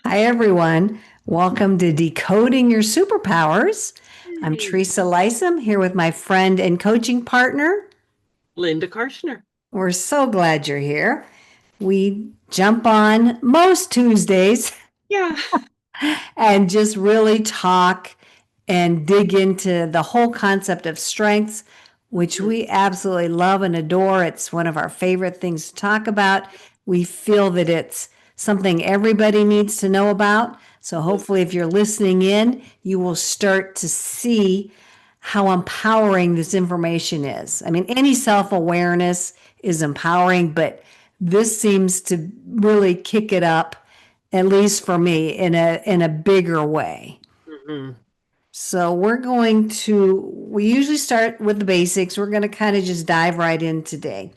Hi, everyone. Welcome to Decoding Your Superpowers. I'm Hey, Teresa Lisum here with my friend and coaching partner. Linda Karchner. We're so glad you're here. We jump on most Tuesdays Yeah. and just really talk and dig into the whole concept of strengths, which Mhm. we absolutely love and adore. It's one of our favorite things to talk about. We feel that it's something everybody needs to know about. So hopefully, if you're listening in, you will start to see how empowering this information is. I mean, any self awareness is empowering, but this seems to really kick it up, at least for me, in a bigger way. Mhm. So we usually start with the basics. We're going to kind of just dive right in today.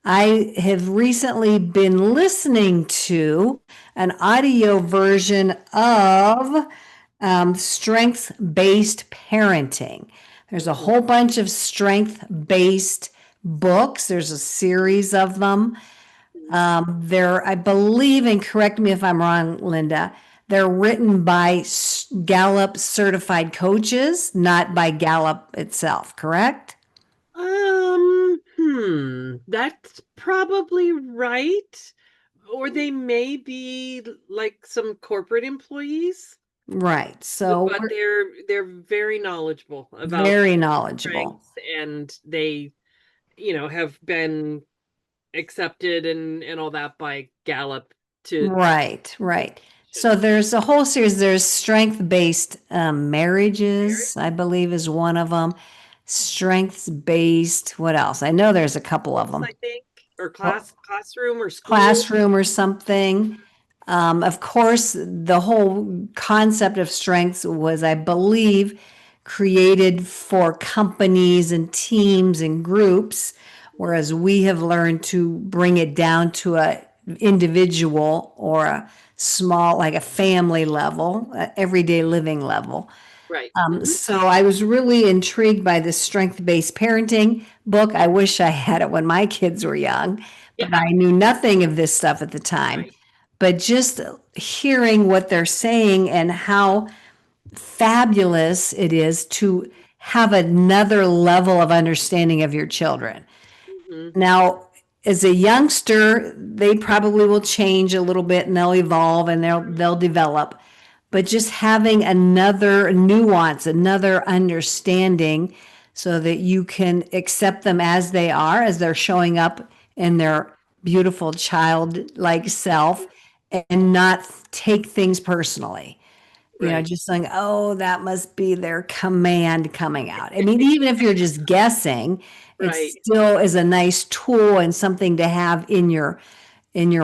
I have recently been listening to an audio version of strength based parenting. There's a Mhm. whole bunch of strength based books, there's a series of them. They're, I believe, and correct me if I'm wrong, Linda, they're written by Gallup certified coaches, not by Gallup itself, correct? That's probably right. Or they may be like some corporate employees, Right. So but we're they're very knowledgeable about very knowledgeable. strengths, and they, have been accepted and all that by Gallup to Right, right. So there's a whole series. There's strength-based marriages, I believe, is one of them. Strengths-based, what else? I know there's a couple of schools, them. I think, or Oh, classroom or school. classroom or something. Of course, the whole concept of strengths was, I believe, created for companies and teams and groups, whereas we have learned to bring it down to a individual or a small, like a family level, everyday living level. Right. So I was really intrigued by this strength-based parenting book. I wish I had it when my kids were young, but Yeah. I knew nothing of this stuff at the time. Right. But just hearing what they're saying and how fabulous it is to have another level of understanding of your children. Mhm. Now, as a youngster, they probably will change a little bit and they'll evolve and they'll develop. But just having another nuance, another understanding so that you can accept them as they are, as they're showing up in their beautiful childlike self and not take things personally. Right. Just saying, oh, that must be their command coming out. I mean, even if you're just guessing, it Right. still is a nice tool and something to have in your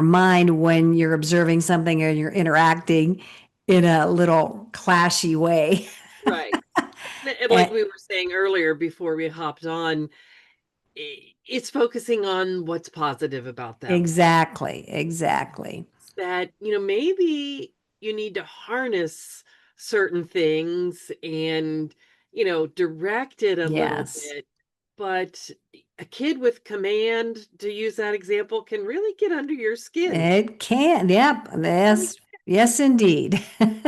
mind when you're observing something or you're interacting in a little clashy way. Right. And like And we were saying earlier before we hopped on, it's focusing on what's positive about them. exactly, exactly. That, maybe you need to harness certain things and, direct it a little Yes, bit. But a kid with command, to use that example, can really get under your skin. it can. Yep. Really, Yes, yes, indeed. maybe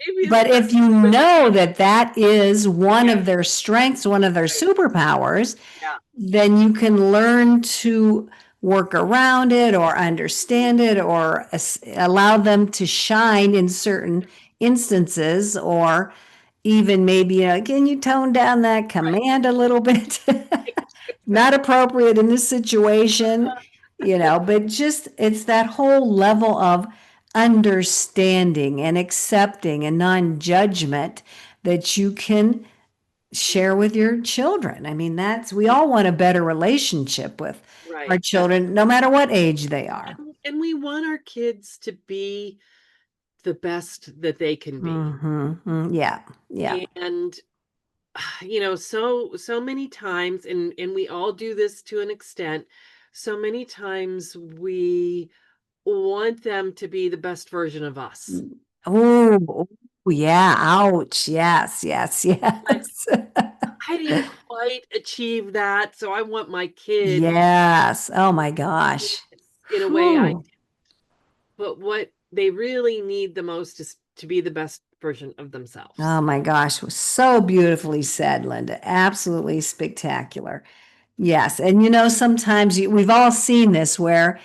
it's But the best if you way to put know it. that that is one Yeah. of their strengths, one of their Right. superpowers, Yeah. then you can learn to work around it or understand it or allow them to shine in certain instances or even maybe, can you tone down that Right. command a little bit? Not appropriate in this situation, but just it's that whole level of understanding and accepting and non-judgment that you can share with your children. I mean, we all want a better relationship with our Right. children, no matter what age they are. And we want our kids to be the best that they can be. Yeah, yeah, And so many times, and we all do this to an extent, so many times we want them to be the best version of us. oh, yeah, ouch, yes, yes, But yes. I didn't quite achieve that, so I want my kid Yes, oh my gosh. in a way I Whew. did. But what they really need the most is to be the best version of themselves. Oh my gosh, was so beautifully said, Linda. Absolutely spectacular. Yes. And sometimes we've all seen this where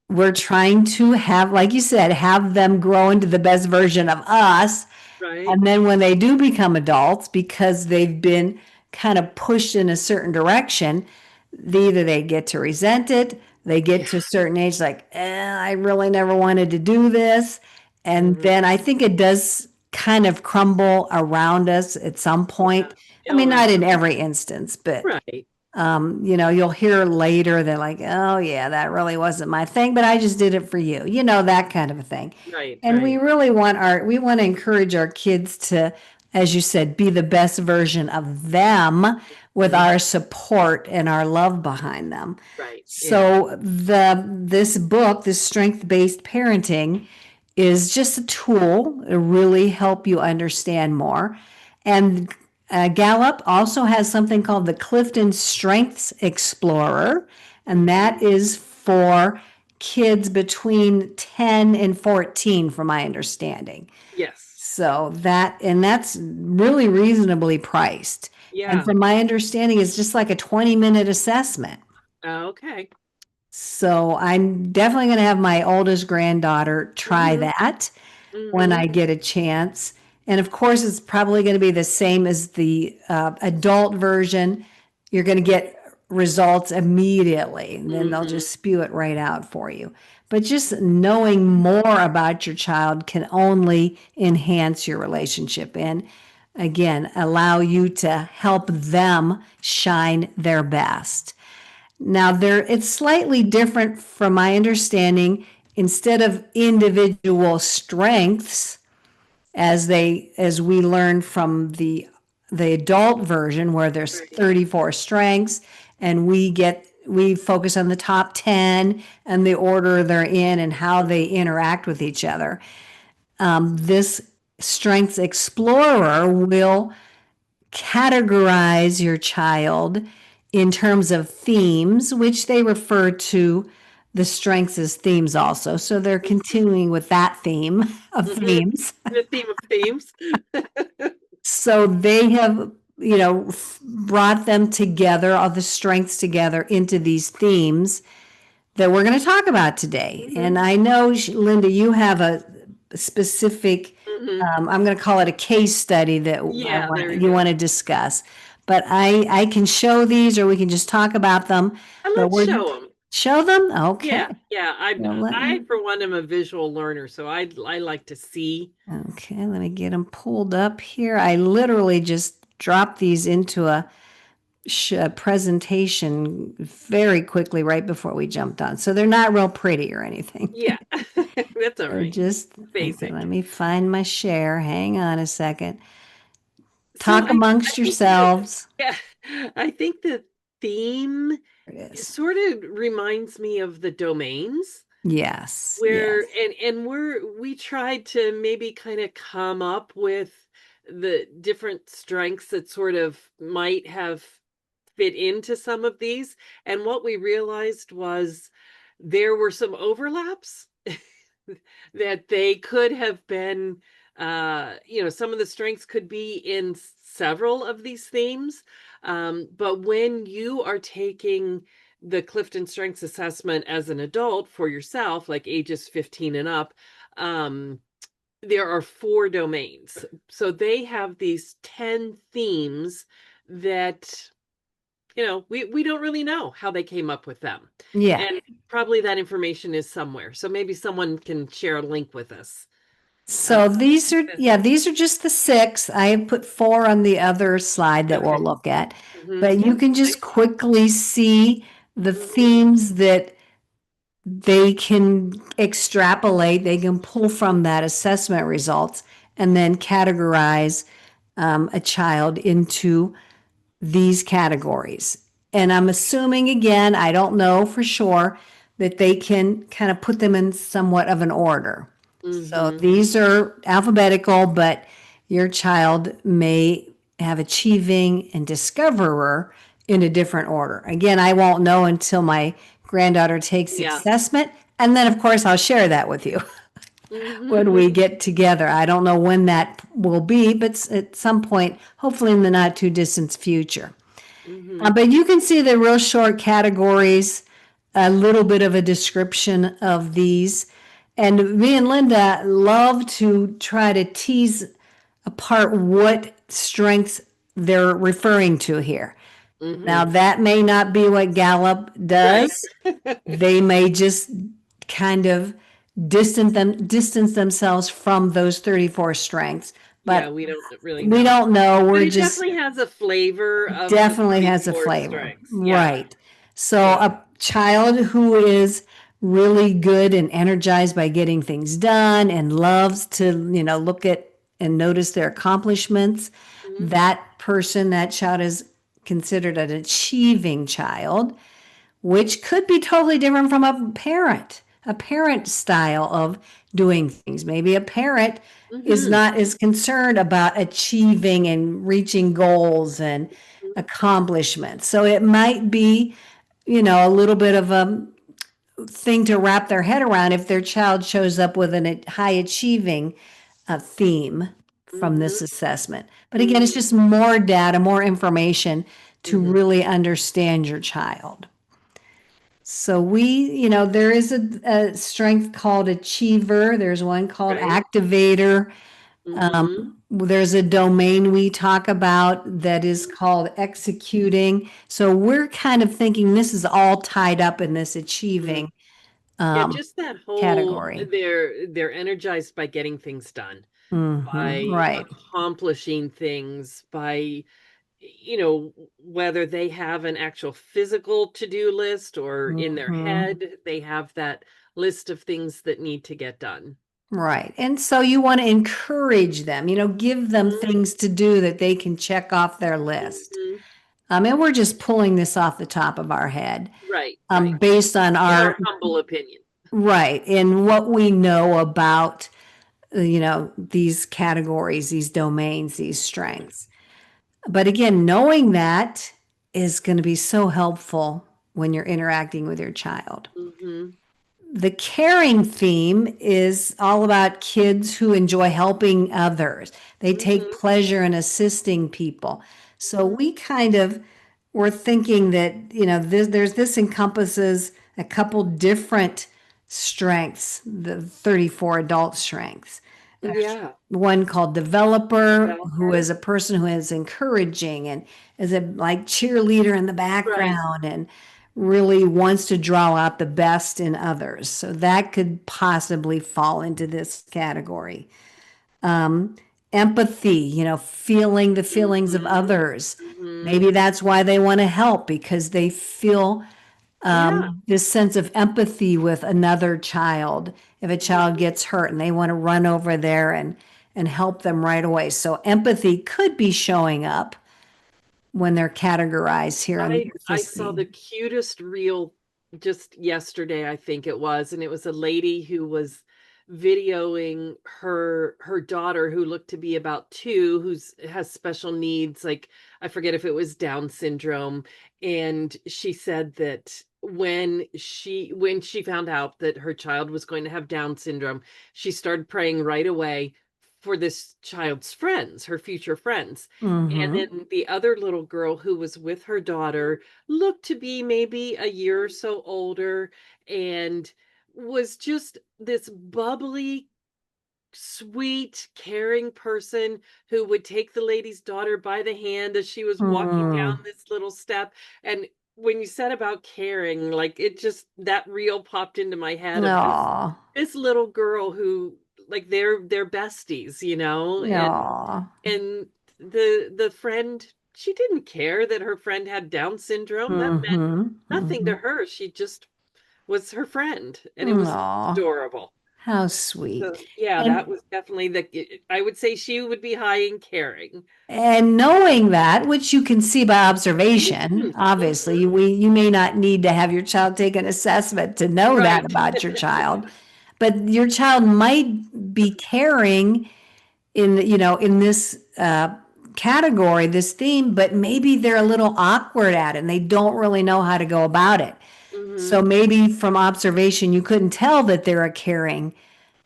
we're trying to have, like you said, have them grow into the best version of us. Right? And then when they do become adults, because they've been kind of pushed in a certain direction, either they get to resent it, they get Yeah. to a certain age, like, I really never wanted to do this. And Mhm. then I think it does kind of crumble around us at some Yeah. point. I Oh, mean, not in absolutely. every instance, but Right. you'll hear later they're like, oh yeah, that really wasn't my thing, but I just did it for you, that kind of a thing. Right. And we Right. really want to encourage our kids to, as you said, be the best version of them with Mhm. our support and our love behind them. Right. Yeah. So this book, this strength-based parenting, is just a tool to really help you understand more. And Gallup also has something called the Clifton Strengths Explorer, and Mhm. that is for kids between 10 and 14, from my understanding. Yes. That's really reasonably priced. And Yeah. from my understanding, it's just like a 20-minute assessment. Okay. So I'm definitely going to have my oldest granddaughter try Mhm. that when Mhm. I get a chance. And of course, it's probably going to be the same as the adult version. You're going to get results immediately, and then they'll Mhm. just spew it right out for you. But just knowing more about your child can only enhance your relationship and, again, allow you to help them shine their best. Now, it's slightly different from my understanding. Instead of individual strengths, as we learned from the adult version where there's Right. 34 strengths, and we focus on the top 10 and the order they're in and how they interact with each other. This Strengths Explorer will categorize your child in terms of themes, which they refer to the strengths as themes also. So they're continuing with that theme of Mhm. themes. The theme of themes. So they have, brought them together, all the strengths together into these themes that we're going to talk about today. Mhm. And I know, Linda, you have a specific, Mhm. I'm going to call it a case study that Yeah, there we you go. want to discuss. But I can show these, or we can just talk about them. And But let's we're show them. show them. Okay. Yeah, yeah. Well, let I me. for one am a visual learner, so I like to see. Okay, let me get them pulled up here. I literally just dropped these into a presentation very quickly right before we jumped on. So they're not real pretty or anything. Yeah, that's all They're right. just, okay, let Basic. me find my share. Hang on a second. So Talk I amongst think that yourselves. yeah, I think the theme There it is. sort of reminds me of the domains Yes, where yes. we tried to maybe kind of come up with the different strengths that sort of might have fit into some of these. And what we realized was there were some overlaps that they could have been, some of the strengths could be in several of these themes. But when you are taking the Clifton Strengths Assessment as an adult for yourself, like ages 15 and up, um, there are 4 domains. So they have these 10 themes that we don't really know how they came up with them. Yeah. And probably that information is somewhere. So maybe someone can share a link with us. Uh, So these are just the six. I have put four on the other slide that okay. we'll look at. But you Yep. can just Nice. quickly see the Mhm. themes that they can extrapolate, they can pull from that assessment results and then categorize a child into these categories. And I'm assuming, again, I don't know for sure, that they can kind of put them in somewhat of an order. So Mhm. these are alphabetical, but your child may have achieving and discoverer in a different order. Again, I won't know until my granddaughter takes the Yeah. assessment. And then, of course, I'll share that with you. when we Mhm. get together. I don't know when that will be, but at some point, hopefully in the not too distant future. Mhm. But you can see the real short categories, a little bit of a description of these. And me and Linda love to try to tease apart what strengths they're referring to here. Now, Mhm. that may not be what Gallup Right. does. They may just kind of distance themselves from those 34 strengths, Yeah, but we don't really we know. don't know. But We're it just definitely has a flavor of the definitely has a 34 flavor. strengths. Yeah. Right. So Yeah. a child who is really good and energized by getting things done and loves to, look at and notice their accomplishments, Mhm. that person, that child is considered an achieving child, which could be totally different from a parent style of doing things. Maybe a parent is Mhm. not as concerned about achieving and reaching goals and Mhm. accomplishments. So it might be, a little bit of a thing to wrap their head around if their child shows up with a high achieving theme from this Mhm. assessment. But again, it's Mhm. just more data, more information to Mhm. really understand your child. So there is a strength called achiever. There's one called Right. activator. Mhm. There's a domain we talk about that is Mhm. called executing. So we're kind of thinking this is all tied up in this Mhm. achieving Yeah, just that whole category. they're energized by getting things done, by Right. accomplishing things, by whether they have an actual physical to-do list or in their hmm head, they have that list of things that need to get done. Right. And so you want to encourage them, give them Mhm. things to do that they can check off their list. Mhm. And we're just pulling this off the top of our head, Right, right. based on In our our, humble opinion. right, in what we know about, these categories, these domains, these strengths. But again, knowing that is going to be so helpful when you're interacting with your child. Mhm. The caring theme is all about kids who enjoy helping others. They take Mhm. pleasure in assisting people. So Mhm. we kind of were thinking that, this encompasses a couple different strengths, the 34 adult strengths. There's Yeah. one called developer, who Developer. is a person who is encouraging and is a like cheerleader in the Right. background and really wants to draw out the best in others. So that could possibly fall into this category. Um, Empathy, feeling the feelings of Mhm. others. Mhm. Maybe that's why they want to help because they feel Yeah. this sense of empathy with another child. If a child Mhm. gets hurt and they want to run over there and help them right away. So empathy could be showing up when they're categorized here on I this saw the theme. cutest reel just yesterday, I think it was, and it was a lady who was videoing her daughter who looked to be about 2, who's has special needs, like, I forget if it was Down syndrome, and she said that when she found out that her child was going to have Down syndrome, she started praying right away for this child's friends, her future friends. And Mm-hmm. then the other little girl who was with her daughter looked to be maybe a year or so older and was just this bubbly, sweet, caring person who would take the lady's daughter by the hand as she was walking down Mm. this little step. And when you said about caring, like it just that reel popped into my head of Aw. this little girl who like they're besties, Aw. and the friend, she didn't care that her friend had Down syndrome. That meant Mm-hmm. nothing to Mm-hmm. her. She just was her friend, and it was Aw. adorable. How sweet. So, yeah, that And was definitely I would say she would be high in caring. and knowing that, which you can see by observation, Mhm, obviously, mhm. you may not need to have your child take an assessment to know that Right. about your child, but your child might be caring in this category, this theme, but maybe they're a little awkward at it and they don't really know how to go about it. So Mhm. maybe from observation, you couldn't tell that they're a caring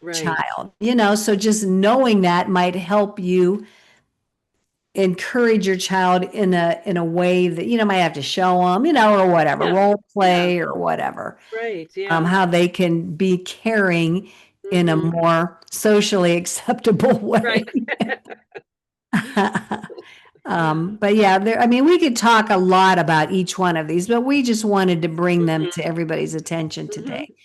Right. child, so just knowing that might help you encourage your child in a way that, might have to show them, or whatever, Yeah. role Yeah. play or whatever, Right. Yeah. how they can be caring in a Hmm. more socially acceptable way. Right. But yeah, I mean, we could talk a lot about each one of these, but we just wanted to bring them to Hmm. everybody's attention Hmm. today.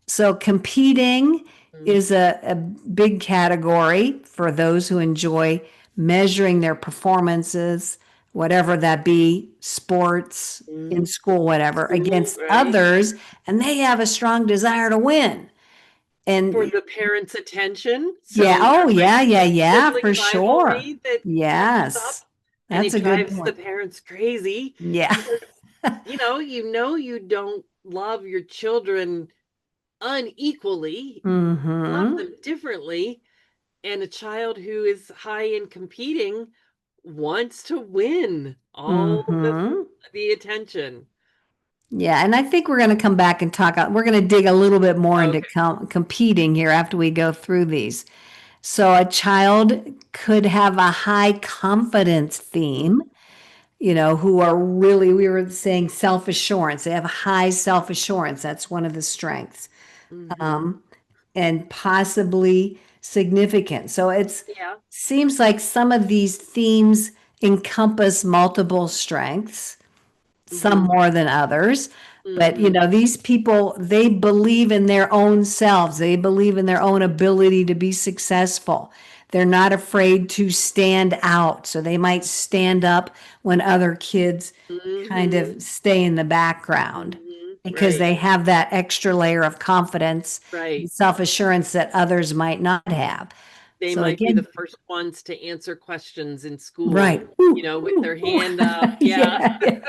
So competing is a big category for those who enjoy measuring their performances, whatever that be, sports, in Hmm. school, whatever, School. against Right. others, and they have a strong desire to win. For And the parents' attention. yeah, So oh there's like yeah, yeah, yeah, sibling for sure. rivalry that comes Yes. up, and That's it a good drives the point. parents crazy Yeah. because you don't love your children unequally, love Mm-hmm. them differently, and a child who is high in competing wants to win all Mm-hmm. the attention. Yeah, and I think we're going to come back and talk. We're going to dig a little bit more into Okay. competing here after we go through these. So a child could have a high confidence theme, who are really, we were saying self assurance. They have high self assurance. That's one of the strengths, Mm-hmm. um, and possibly significant. So it's Yeah. seems like some of these themes encompass multiple strengths, some Mm-hmm. more than others. But, Mm-hmm. these people, they believe in their own selves. They believe in their own ability to be successful. They're not afraid to stand out. So they might stand up when other kids kind Mm-hmm. of stay in the background Mm-hmm. because Right. they have that extra layer of confidence and Right. self assurance that others might not have. They So might be the again, first ones to answer questions in right. school, Ooh, with ooh, their ooh. hand up. Yeah. Yeah, yeah.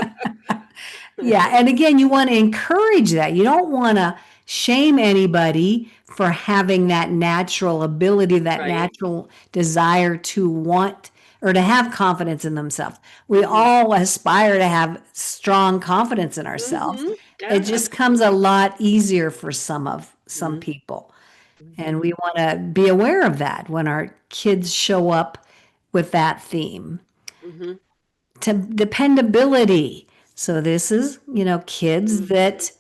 Yeah, and again, you want to encourage that. You don't want to shame anybody for having that natural ability, that Right. natural desire to want or to have confidence in themselves. We Mm-hmm. all aspire to have strong confidence in ourselves. Mm-hmm. It Yeah, just comes a absolutely. lot easier for some Mm-hmm. people. And Mm-hmm. we want to be aware of that when our kids show up with that theme. Mm-hmm. To dependability. So this is, kids Mm-hmm. that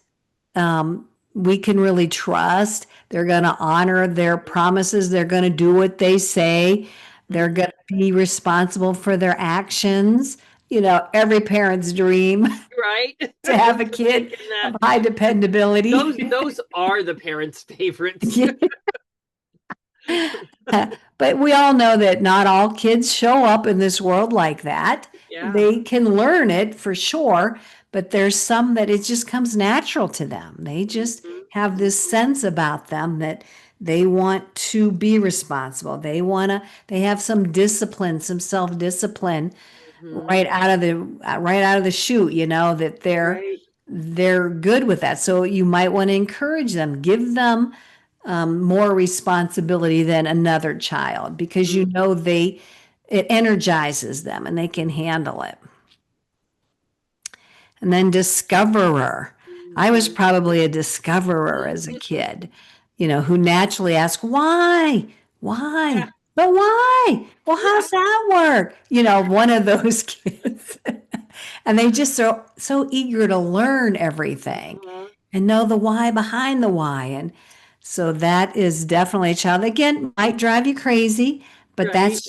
we can really trust. They're going to honor their promises. They're going to do what they say. They're Mm-hmm. going to be responsible for their actions. Every parent's dream Right. to have a Just kid thinking that of high dependability. those are the parents' favorites. Yeah. But we all know that not all kids show up in this world like that. Yeah. They can learn it for sure, but there's some that it just comes natural to them. They just Mm-hmm. have this Mm-hmm. sense about them that they want to be responsible. They have some discipline, some self-discipline Mm-hmm. right out of the chute, that Right. they're good with that. So you might want to encourage them, give them more responsibility than another child because it energizes them and they can handle it. And then discoverer. I was Mm-hmm. probably a discoverer as a kid, who naturally asked, why? Why? Yeah. But why? Well, Yeah. how's that work? One of those kids. And they just are so eager to learn everything Uh-huh. and know the why behind the why. And so that is definitely a child. Again, might drive you crazy, but Right.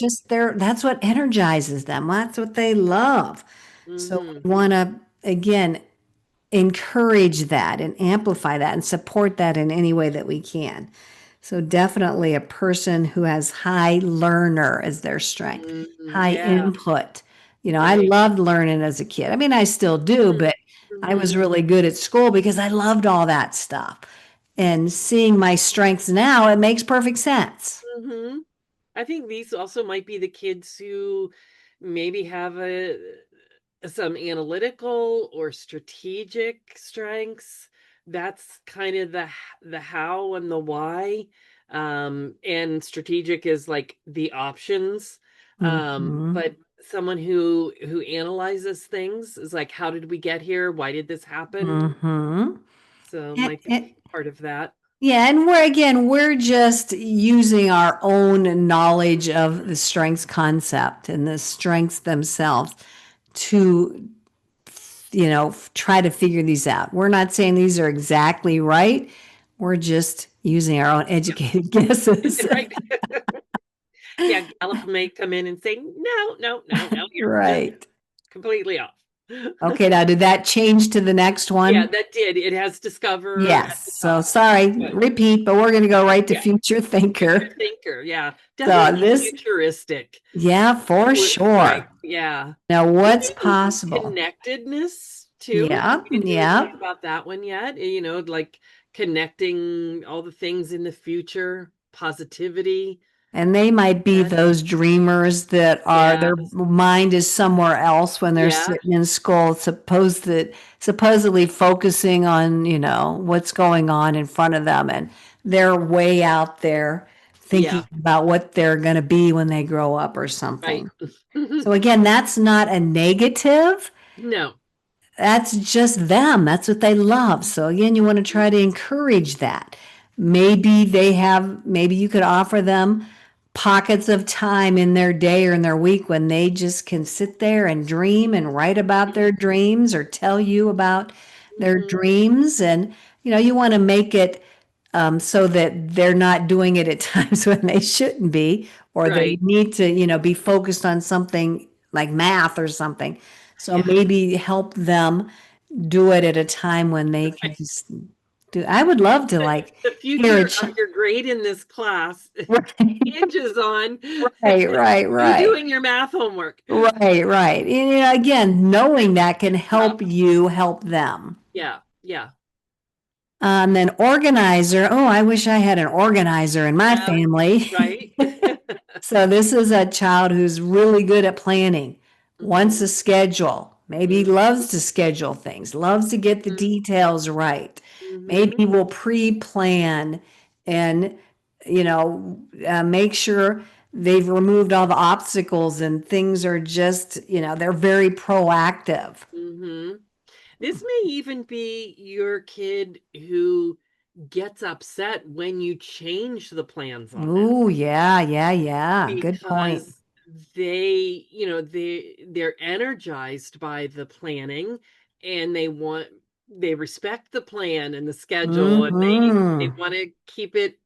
that's what energizes them. That's what they love. So Mm-hmm. we want to, again, encourage that and amplify that and support that in any way that we can. So definitely a person who has high learner as their strength, Mm-hmm. high Yeah. input. I Right. loved learning as a kid. I mean, I still do, but I Mm-hmm. was really good at school because I loved all that stuff. And seeing my strengths now, it makes perfect sense. Mm-hmm. I think these also might be the kids who maybe have some analytical or strategic strengths. That's kind of the how and the why. And strategic is like the options. Hmm. But someone who analyzes things is like, how did we get here? Why did this happen? Hmm. So might be part of that. Yeah, and we're just using our own knowledge of the strengths concept and the strengths themselves to, try to figure these out. We're not saying these are exactly right. We're just using our own educated guesses. Right. Yeah, Gallup may come in and say, no, no, no, no, you're just Right. completely off. Okay, now did that change to the next Yeah, one? that did. It has discover at Yes. the So top. sorry, But repeat, but we're going to go right to yeah, future future thinker. thinker. Yeah, So definitely this, futuristic. yeah, for Right. sure. Yeah. Now, And what's maybe possible? connectedness too. Yeah, We didn't even talk yeah. about that one yet. Like connecting all the things in the future, positivity. And they might be That, those dreamers that are yeah. their mind is somewhere else when they're Yeah. sitting in school, supposedly focusing on, what's going on in front of them, and they're way out there thinking Yeah. about what they're going to be when they grow up or Right. something. So again, that's not a negative. No. That's just them. That's what they love. So again, you want to try to encourage that. Maybe you could offer them pockets of time in their day or in their week when they just can sit there and dream and write about their dreams or tell you about their Mm-hmm. dreams. And, you want to make it so that they're not doing it at times when they shouldn't be, or they Right. need to, be focused on something like math or something. So Yeah. maybe help them do it at a time when they can Right. just do. I would love to like The hear a future of your grade in this class right, hinges on right, right, you right, doing your math homework. right, right. And, again, knowing that can Yeah. help you help them. Yeah. Yeah. Then organizer. Oh, I wish I had an organizer in my Yeah. family. Right. So this is a child who's really good at planning, wants Hmm. a schedule, maybe loves to schedule things, loves to get the details right. Hmm. Maybe will pre-plan and, make sure they've removed all the obstacles and things are just, they're very proactive. Hmm. This may even be your kid who gets upset when you change the plans on them Oh, yeah, yeah, yeah. Good point. because they're energized by the planning and they respect the plan and the schedule and they Hmm. want to keep it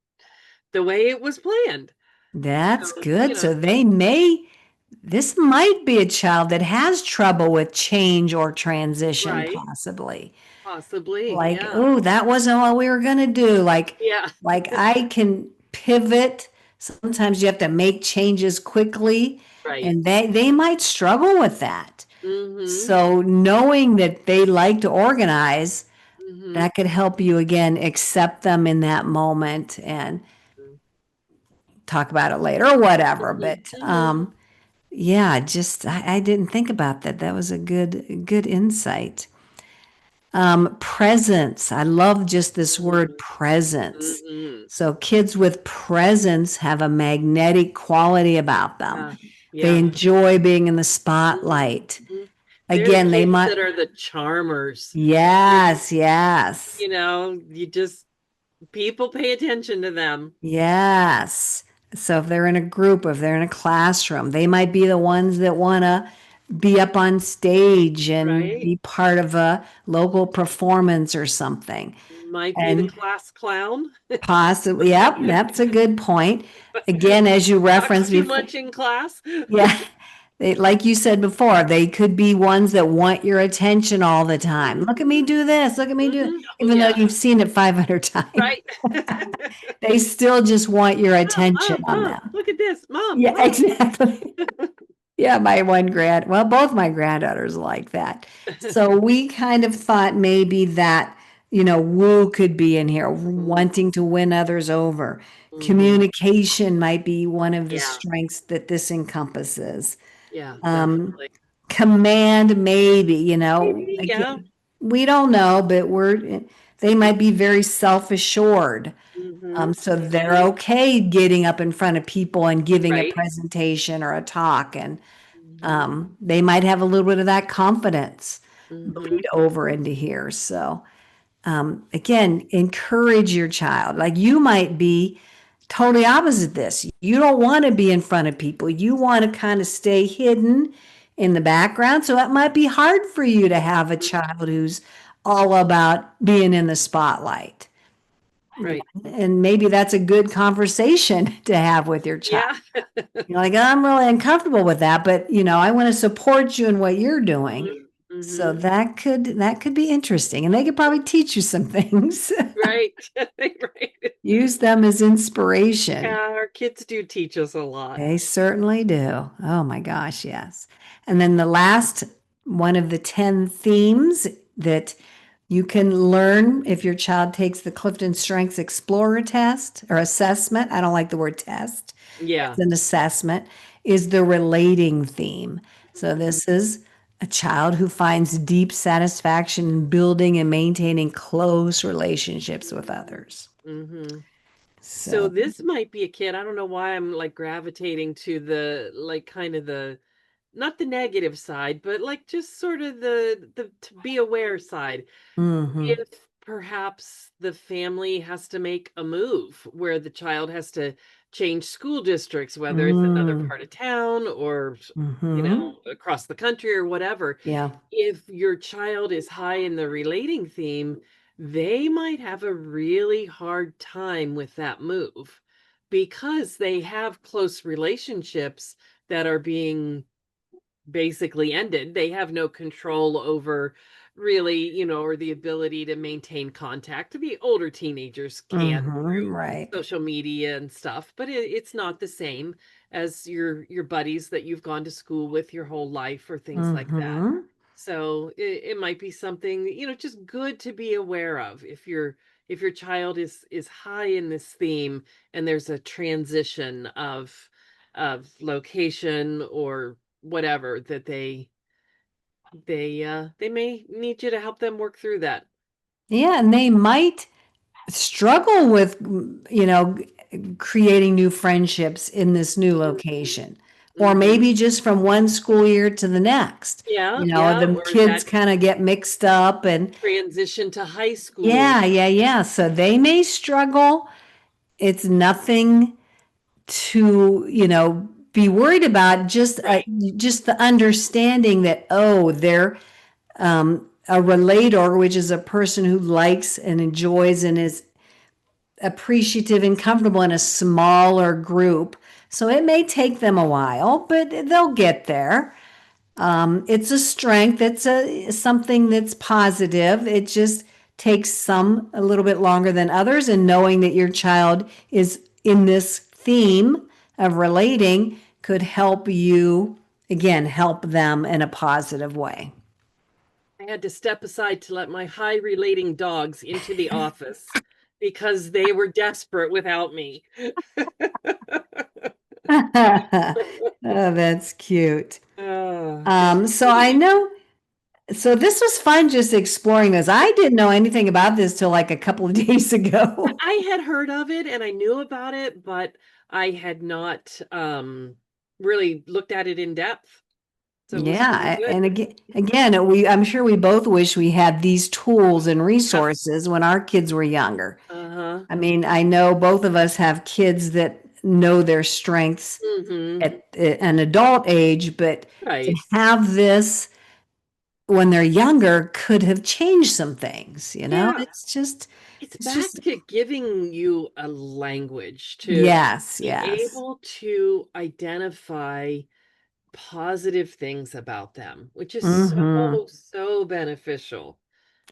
the way it was planned. That's So, good. So this might be a child that has trouble with change or transition, right, possibly. possibly, Like, yeah. oh, that wasn't what we were gonna do. Yeah. Like I can pivot. Sometimes you have to make changes quickly, Right. and they might struggle with that. Hmm. So knowing that they like to organize, Hmm. that could help you again accept them in that moment and talk about it later or whatever. Hmm. But Hmm. yeah, just I didn't think about that. That was a good insight. Presence. I love just this word presence. Hmm. So kids with presence have a magnetic quality about them. Yeah. They Yeah. enjoy being in the spotlight. Mhm. They're the Again, they kids might, that are the charmers. yes, yes, You just people pay attention to them, yes. So if they're in a group, if they're in a classroom, they might be the ones that want to be up on stage and right? be part of a local performance or something. Might be the And class clown. possibly, yep, that's a good point. Again, as you Talks referenced too before, much in class. yeah, like you said before, they could be ones that want your attention all the time. Look at me Mhm. do this, look at me do, Mhm. Oh even though yeah, you've seen it 500 times. right. They still just want your attention on Mom, them. look at this. Mom, Yeah, mom. exactly. Yeah, both my granddaughters like that. So we kind of thought maybe that, woo could be in here, wanting to win others over. Hmm. Communication might be one of the Yeah, strengths that this encompasses. yeah, Um, definitely. Command, maybe, Maybe, yeah. again, we don't know, but they might be very self-assured. Hmm. So they're okay getting up in front of people and giving a Right. presentation or a talk, and Hmm. they might have a little bit of that confidence Hmm. bleed over into here. So Again, encourage your child. Like you might be totally opposite this. You don't want to be in front of people. You want to kind of stay hidden in the background. So it might be hard for you to have a child who's all about being in the spotlight. Right. And maybe that's a good conversation to have with your child. Yeah. You're like, I'm really uncomfortable with that, but I want to support you in what you're doing. So Hmm. that could be interesting. And they could probably teach you some things. Right. Right. Use them as inspiration. Yeah, our kids do teach us a lot. They certainly do. Oh my gosh, yes. And then the last one of the 10 themes that you can learn if your child takes the Clifton Strengths Explorer test or assessment. I don't like the word test. Yeah. It's an assessment, is the relating theme. So Mhm. this is a child who finds deep satisfaction in building and maintaining close relationships with others. Hmm. So So, this might be a kid. I don't know why I'm like gravitating to the like kind of the not the negative side, but like just sort of the to be aware side. mhm. If perhaps the family has to make a move where the child has to change school districts, whether it's another Mm, part of town or, mhm. across the country or whatever, Yeah. if your child is high in the relating theme, they might have a really hard time with that move because they have close relationships that are being basically ended. They have no control over really, or the ability to maintain contact. The older teenagers can Mhm. through Right. social media and stuff, but it's not the same as your buddies that you've gone to school with your whole life or things like that. Mhm. So it might be something, just good to be aware of if your child is high in this theme and there's a transition of location or whatever that they may need you to help them work through that. Yeah, and they might struggle with, creating new friendships in this new location, or Mm-hmm. maybe just from one school year to the next. Yeah, yeah, The or kids that kind of get mixed up and transition to high school. yeah, yeah, yeah. So they may struggle. It's nothing to, be worried about. Right. Just the understanding that, oh, they're a relator, which is a person who likes and enjoys and is appreciative and comfortable in a smaller group. So it may take them a while, but they'll get there. It's a strength. It's something that's positive. It just takes some a little bit longer than others. And knowing that your child is in this theme of relating could help you, again, help them in a positive way. I had to step aside to let my high relating dogs into the office because they were desperate without me. Oh, that's cute. Because So I know. So this was fun just exploring this. I didn't know anything about this till like a couple of days ago. I had heard of it and I knew about it, but I had not really looked at it in depth. So it was really good. And again, I'm sure we both wish we had these tools and resources when our kids were younger. Uh-huh. I mean, I know both of us have kids that know their strengths Hmm. at an adult age, but to Right. have this when they're younger could have changed some things, Yeah. It's it's back just, to giving you a language to yes, be yes. able to identify positive things about them, which is Hmm. so beneficial.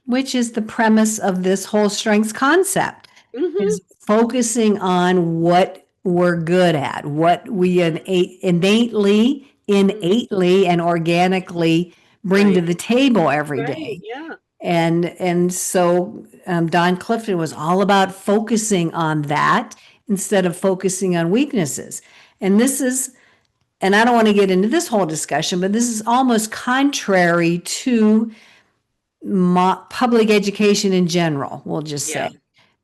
Which is the premise of this whole strengths concept, Hmm. is focusing on what we're good at, what we innately and organically bring to Right. the table every Right. day. Yeah. And so Don Clifton was all about focusing on that instead of focusing on weaknesses. And and I don't want to get into this whole discussion, but this is almost contrary to public education in general, we'll just say.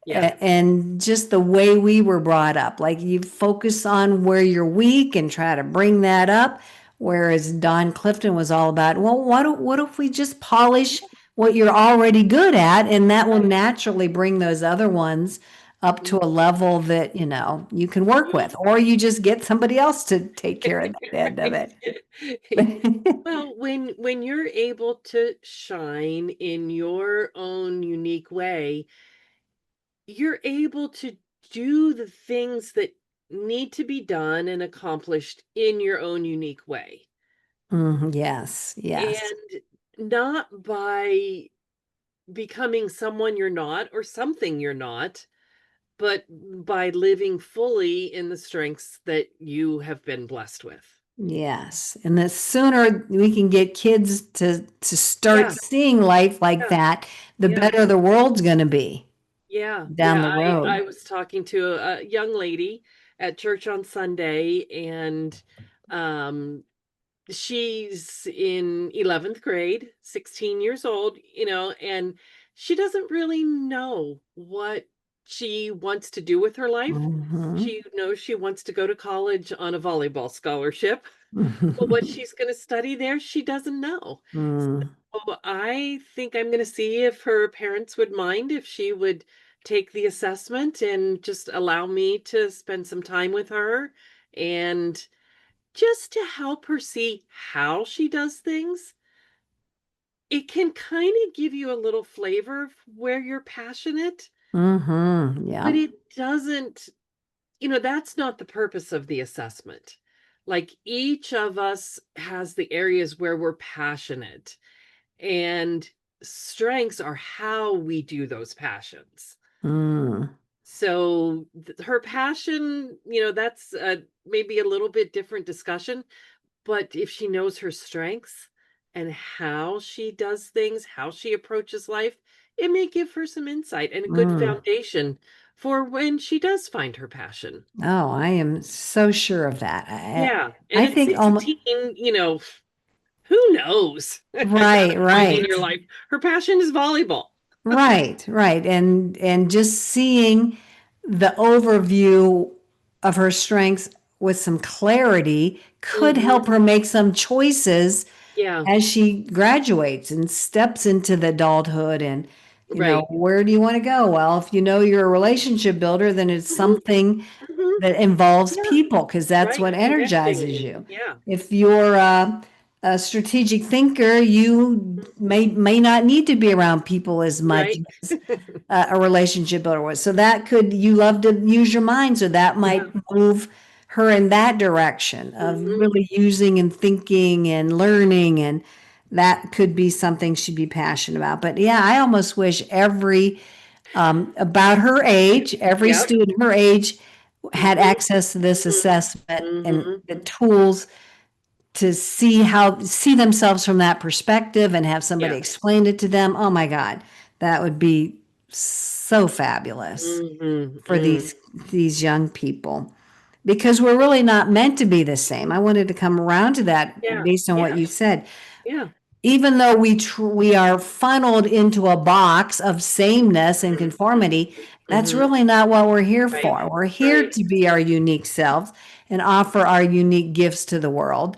Yeah. Yeah. And just the way we were brought up, like you focus on where you're weak and try to bring that up. Whereas Don Clifton was all about, well, what if we just polish what you're already good at, and that will Right. naturally bring those other ones up to a level that, you can work with, Mhm. or you just get somebody else to take care of that end of Right. it. Well, when you're able to shine in your own unique way, you're able to do the things that need to be done and accomplished in your own unique way. Yes, yes. And not by becoming someone you're not or something you're not, but by living fully in the strengths that you have been blessed with. Yes, and the sooner we can get kids to start Yeah, seeing life like yeah, that, the yeah. better the world's going to be Yeah, down yeah, the I road. was talking to a young lady at church on Sunday, and, um, she's in 11th grade, 16 years old, and she doesn't really know what she wants to do with her life. Mhm. She knows she wants to go to college on a volleyball scholarship, but what she's gonna study there, she doesn't know. Mm, Oh, I think I'm gonna see if her parents would mind if she would take the assessment and just allow me to spend some time with her and just to help her see how she does things. It can kind of give you a little flavor of where you're passionate, but yep. it doesn't, that's not the purpose of the assessment. Like each of us has the areas where we're passionate, and strengths are how we do those passions. Mm, So her passion, that's maybe a little bit different discussion, but if she knows her strengths and how she does things, how she approaches life, it may give her some insight and a good mm. foundation for when she does find her passion. Oh, I am so sure of that. Yeah, and I at think almost 16, who knows at that right, point in your right. life? Her passion is volleyball. Right, right. And just seeing the overview of her strengths with some clarity could Mhm. help her make some choices Yeah, as she graduates and steps into the adulthood. And right. where do you want to go? Well, if you know you're a relationship builder, then it's Mhm, something mhm. that involves Yeah, people because that's right, what connecting energizes and you. yeah. If you're a strategic thinker, you may not need to be around people as much Right. as a relationship builder was. So that could, you love to use your mind, so that might Yeah. move her in that direction of Mhm. really using and thinking and learning, and that could be something she'd be passionate about. But yeah, I almost wish every about her age, every Yep. student her age had Mhm, access to this mhm, assessment and mhm. the tools to see themselves from that perspective and have somebody Yes. explain it to them. Oh my God, that would be so fabulous Mhm, for mm. these young people because we're really not meant to be the same. I wanted to come around to that Yeah, based on what yeah, you said. yeah. Even though we are funneled into a box of sameness and conformity, that's Mhm. really not what we're here Right, for. We're here right. to be our unique selves and offer our unique gifts to the world.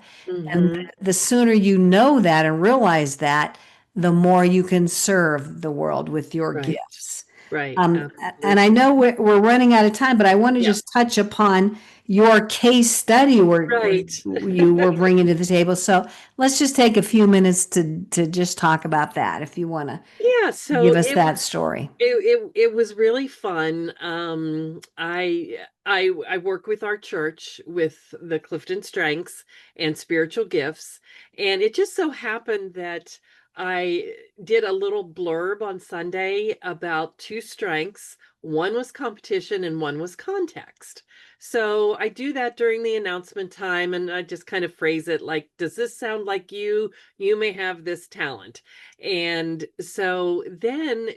And Mhm. the sooner you know that and realize that, the more you can serve the world with your Right, gifts. right, Um, and I absolutely. know we're running out of time, but I want to Yeah, just touch upon your case study where right. you were bringing to the table. So let's just take a few minutes to just talk about that, if you want to Yeah, so give us that story. it was really fun. I work with our church with the Clifton Strengths and spiritual gifts, and it just so happened that I did a little blurb on Sunday about two strengths. One was competition and one was context. So I do that during the announcement time, and I just kind of phrase it like, "Does this sound like you? You may have this talent." And so then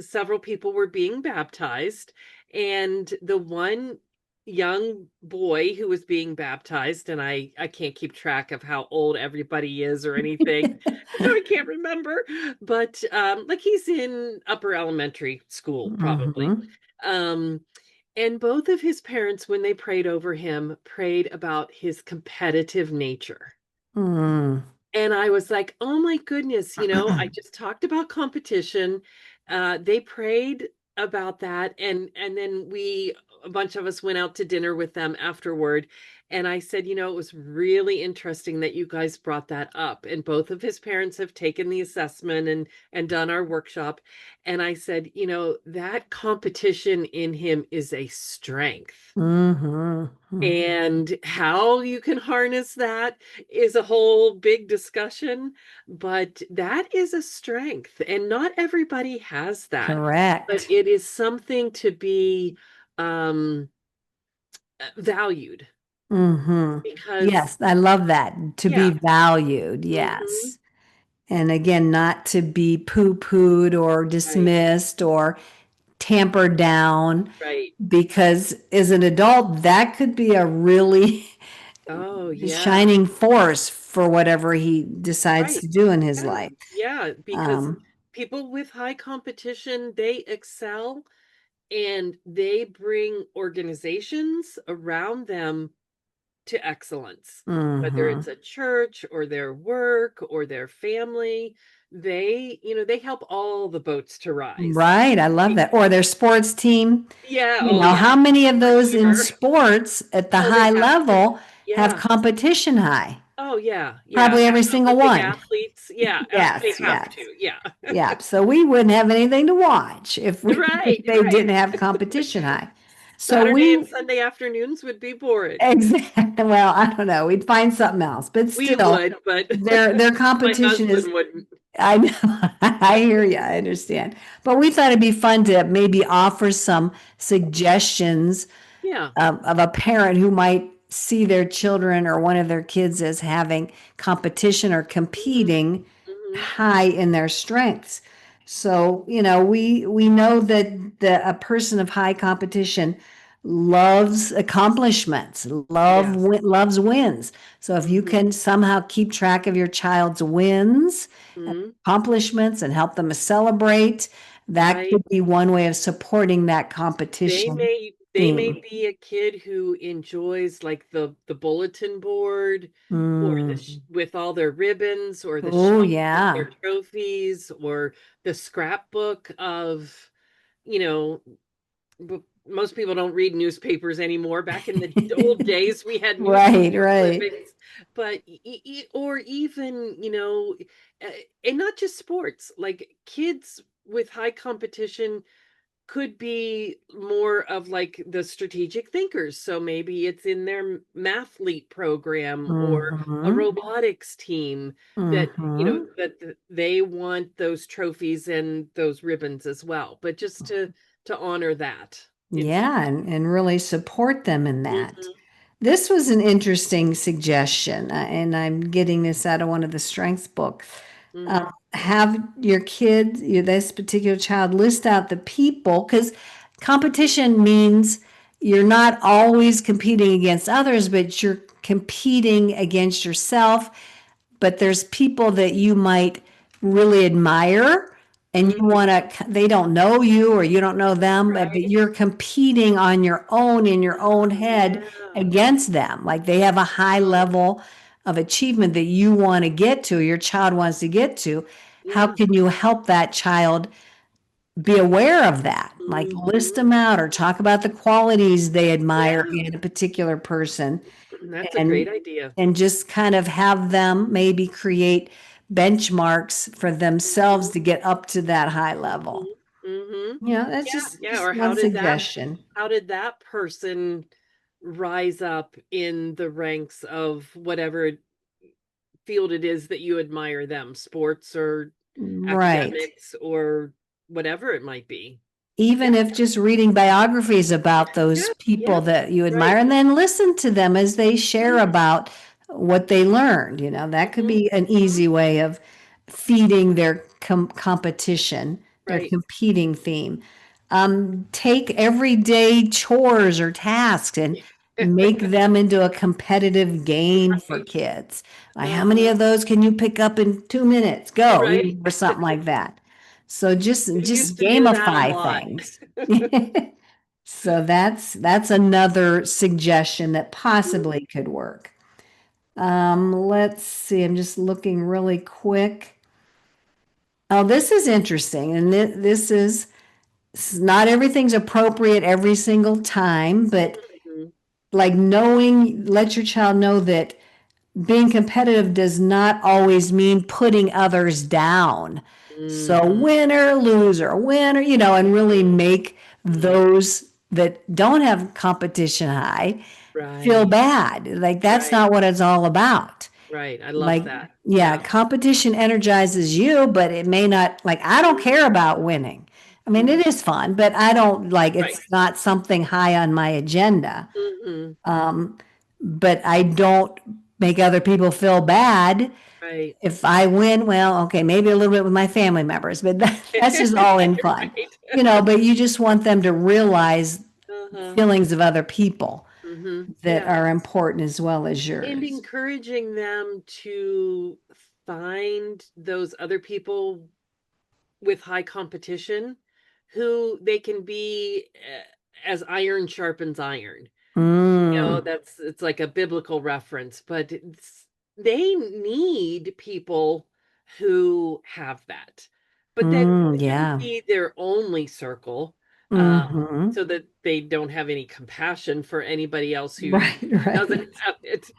several people were being baptized, and the one young boy who was being baptized, and I can't keep track of how old everybody is or anything, so I can't remember, but like he's in upper elementary school probably. Hmm. Um, and both of his parents, when they prayed over him, prayed about his competitive nature. Mm. And I was like, oh my goodness, I just talked about competition. They prayed about that, and then a bunch of us went out to dinner with them afterward. And I said, it was really interesting that you guys brought that up. And both of his parents have taken the assessment and done our workshop. And I said, that competition in him is a strength. Mm-hmm. And how you can harness that is a whole big discussion, but that is a strength, and not everybody has that. But Correct. it is something to be um, valued Mm-hmm. because, Yes, I love that. To be yeah, valued. hmm, Yes. And again, not to be poo-pooed or right, dismissed or tampered down, right. because as an adult, that could be a really Oh, yeah, shining force for whatever he decides right. to do in his Yeah, life. yeah, because Um, people with high competition, they excel and they bring organizations around them to excellence, whether mhm. it's a church or their work or their family. They help all the boats to rise. Right, I love that. Or their sports team. Yeah, You oh know, yeah, how many of those in overachiever. sports at the Oh, they high have to. level have Yeah. competition high? Oh yeah, yeah. Probably every single Olympic one. athletes. Yeah, they Yes, have yes. to. Yeah. Yeah, so we wouldn't have anything to watch if we Right, if they right. didn't have competition high. So Saturday and we Sunday afternoons would be boring. exactly, well, I don't know, we'd find something else, but We still, would, but their my competition is, husband wouldn't. I know, I hear you, I understand. But we thought it'd be fun to maybe offer some suggestions Yeah. of a parent who might see their children or one of their kids as having competition or Hmm. competing Hmm. high in their strengths. So, we know that a person of high competition loves accomplishments, Yes. loves wins. So if you Hmm. can somehow keep track of your child's wins, Hmm. accomplishments, and help them celebrate, that Right. could be one way of supporting that They competition may they may theme. be a kid who enjoys like the bulletin board or Mm. with all their ribbons or the Oh, shelf with their yeah. trophies or the scrapbook of, you know, most people don't read newspapers anymore. Back in the old days, we had Right, newspaper right. clippings, but or even, uh, and not just sports, like kids with high competition could be more of like the strategic thinkers. So maybe it's in their mathlete program or a Mm-hmm. robotics team that, Mm-hmm. they want those trophies and those ribbons as well. But just to honor that. It's Yeah, and really support them in that. Mhm, This was an interesting suggestion, and I'm getting this out of one of the strengths books. mhm, Have your kid, this particular child, list out the people, because competition means you're not always competing against others, but you're competing against yourself. But there's people that you might really admire, and you mhm, want to, they don't know you or you don't know them, but right? you're competing on your own in your own Oh, head yeah. against them. Like they have a high Oh, level of achievement that you want to get to, your child wants to get to. How yeah. can you help that child be aware of that? Like list Mhm. them out or talk about the qualities they admire Yeah, in a particular person, that's a great and idea. just kind of have them maybe create benchmarks for themselves Mhm, to get up to that high level. mhm, mhm. That's Yeah, yeah. just Or one suggestion. how did that person rise up in the ranks of whatever field it is that you admire them, sports or Right. academics or whatever it might be. Yeah, Even if just reading biographies about those yeah, yeah. people that you admire, Right. and then listen to them as they share Mhm, about what they learned. That could mhm, be an mhm. easy way of feeding their competition, their Right. competing theme. Take everyday chores or tasks and make them into a competitive game for Right. kids. Like, how many Uh-huh. of those can you pick up in 2 minutes? Go, Right. or something like that. So We just used to do that a gamify lot. things. So that's another suggestion that possibly could work. Let's see. I'm just looking really quick. Oh, this is interesting. And this is not everything's appropriate every single time, but Mhm. like knowing, let your child know that being competitive does not always mean putting others down. So Mhm. winner, and really make Mhm. those that don't have competition high feel Right. bad. Like that's Right. not what it's all about. Right. I love Like, that. yeah, Yeah. competition energizes you, but it may not, like, I don't care about winning. I mean, Mhm. it is fun, but I don't like, Right. it's not something high on my agenda. Mhm. Um, but I don't make other people feel bad. Right. If I win, well, okay, maybe a little bit with my family members, but that's just all in fun, Right. but you just want them to realize Uh-huh. feelings of other people that Yeah. are important as well as And yours. encouraging them to find those other people with high competition who they can be as iron sharpens iron. Mm, It's like a biblical reference, but they need people who have that. But then it shouldn't yeah. be their only circle, um, Hmm. so that they don't have any compassion for anybody else who Right, doesn't right. have it.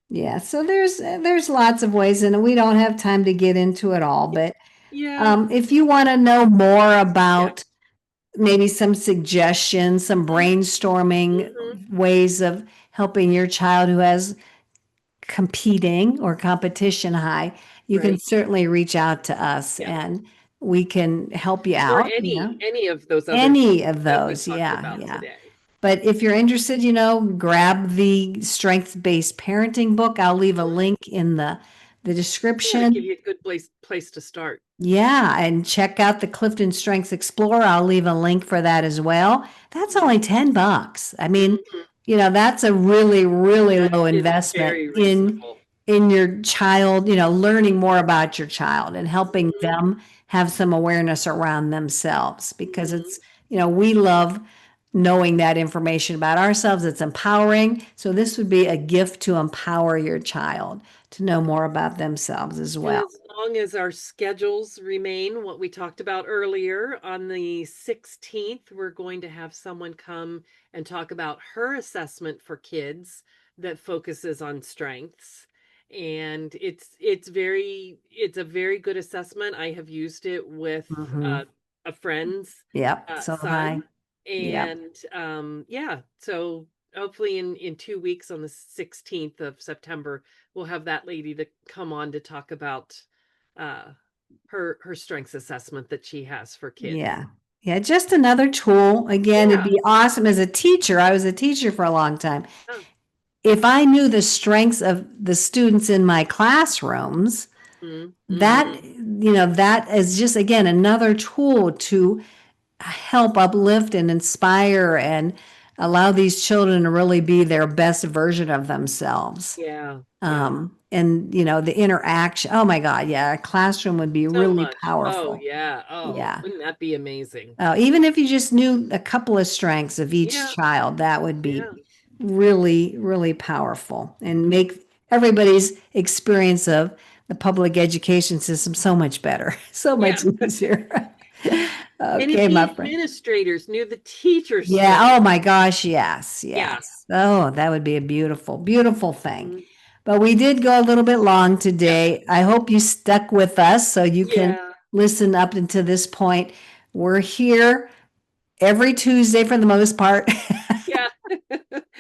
Yeah, so there's lots of ways, and we don't have time to get into it all, but Yeah, if you want to know more yeah. about maybe some suggestions, some brainstorming Hmm. ways of helping your child who has competing or competition high, you can Right. certainly reach out to us Yeah. and we can help you Or out, any of those other tools any of that we've those. talked Yeah, about yeah. today. But if you're interested, grab the strength-based parenting book. I'll leave a link in the Yeah, to give description. you a good place to start. Yeah, and check out the Clifton Strengths Explorer. I'll leave a link for that as well. That's Mhm. only $10. I mean, Mhm. that's a really, really That low is investment very in reasonable. your child, learning more about your child and helping Mhm. them have some awareness around themselves because Mhm. we love knowing that information about ourselves. It's empowering. So this would be a gift to empower your child to know more about themselves as And well. as long as our schedules remain what we talked about earlier, on the 16th, we're going to have someone come and talk about her assessment for kids that focuses on strengths. And it's a very good assessment. I have used it with Hmm. a friend's Yep. So have I. son. Yep. And yeah, so hopefully in 2 weeks on the 16th of September, we'll have that lady to come on to talk about uh her strengths assessment that she has for kids. Yeah. Yeah. Just another tool. Again, it'd Yeah. be awesome as a teacher. I was a teacher for a long time. Oh, If I knew the strengths of the students in my classrooms, that, mm-hmm. that is just, again, another tool to help uplift and inspire and allow these children to really be their best version of themselves. Yeah. Yeah. And, the interaction. Oh my God. Yeah. A classroom would be So really much. Oh, powerful. yeah. Oh, Yeah. wouldn't that be amazing? Even if you just knew a couple of strengths of each Yeah. child, that would be Yeah. really, really powerful and make everybody's experience of the public education system so much better, so Yeah. much easier. And if Okay, the my friend. administrators knew the teacher's Yeah. strength. Oh my gosh. Yes. Yeah. Yes. Oh, that would be a beautiful, beautiful thing. Mhm. But we did go a little bit long Yeah. today. I hope you stuck with us so you can Yeah. listen up until this point. We're here every Tuesday for the most part. Yeah.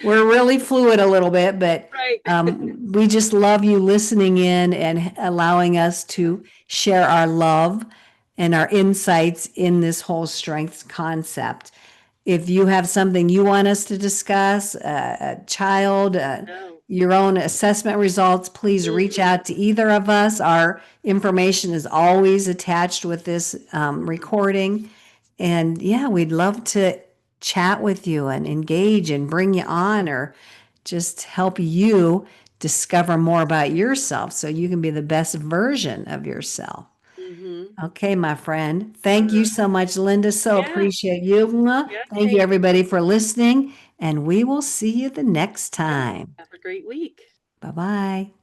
We're really fluid a little bit, but Right. we just love you listening in and allowing us to share our love and our insights in this whole strengths concept. If you have something you want us to discuss, a child, No. your own assessment results, please reach Mhm. out to either of us. Our information is always attached with this recording. And yeah, we'd love to chat with you and engage and bring you on or just help you discover more about yourself so you can be the best version of yourself. Mhm. Okay, my friend. All Thank you right. so much, Linda. So Yeah. appreciate you. Mwah. Yeah. Thank you, Thank you. everybody, for listening. And we will see you the next Yeah. time. Have a great week. Bye-bye.